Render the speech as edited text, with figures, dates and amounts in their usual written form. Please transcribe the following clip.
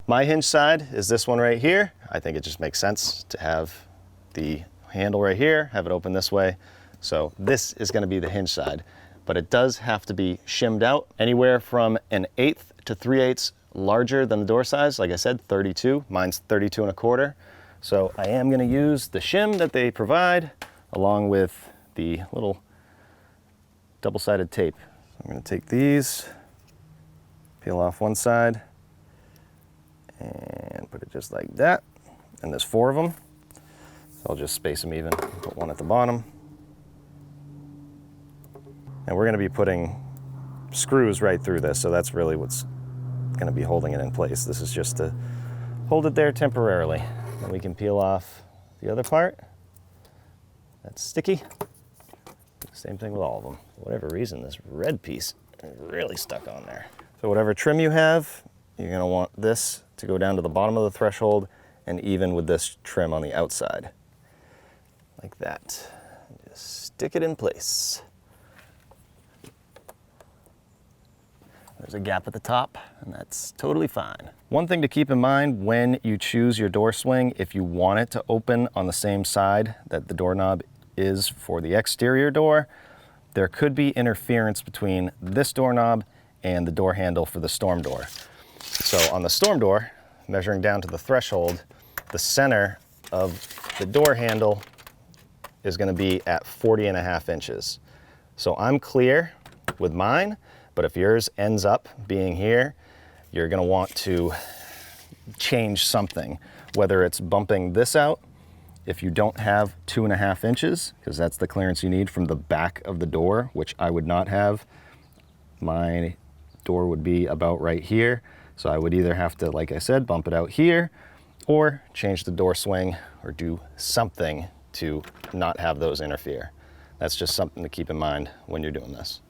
My hinge side is this one right here. I think it just makes sense to have the handle right here, have it open this way. So this is going to be the hinge side, but it does have to be shimmed out anywhere from 1/8 to 3/8 larger than the door size. Like I said, 32, mine's 32 1/4. So I am going to use the shim that they provide along with the little double-sided tape. I'm going to take these, peel off one side, and put it just like that. And there's 4 of them. So I'll just space them even, put one at the bottom. And we're going to be putting screws right through this, so that's really what's going to be holding it in place. This is just to hold it there temporarily. Then we can peel off the other part. That's sticky. Same thing with all of them. For whatever reason, this red piece is really stuck on there. So whatever trim you have, you're going to want this to go down to the bottom of the threshold and even with this trim on the outside. Like that. Just stick it in place. There's a gap at the top, and that's totally fine. One thing to keep in mind when you choose your door swing, if you want it to open on the same side that the doorknob is for the exterior door, there could be interference between this doorknob and the door handle for the storm door. So on the storm door, measuring down to the threshold, the center of the door handle is going to be at 40.5 inches. So I'm clear with mine, but if yours ends up being here, you're going to want to change something, whether it's bumping this out if you don't have 2.5 inches, because that's the clearance you need from the back of the door, which I would not have. My door would be about right here. So I would either have to, like I said, bump it out here or change the door swing or do something to not have those interfere. That's just something to keep in mind when you're doing this.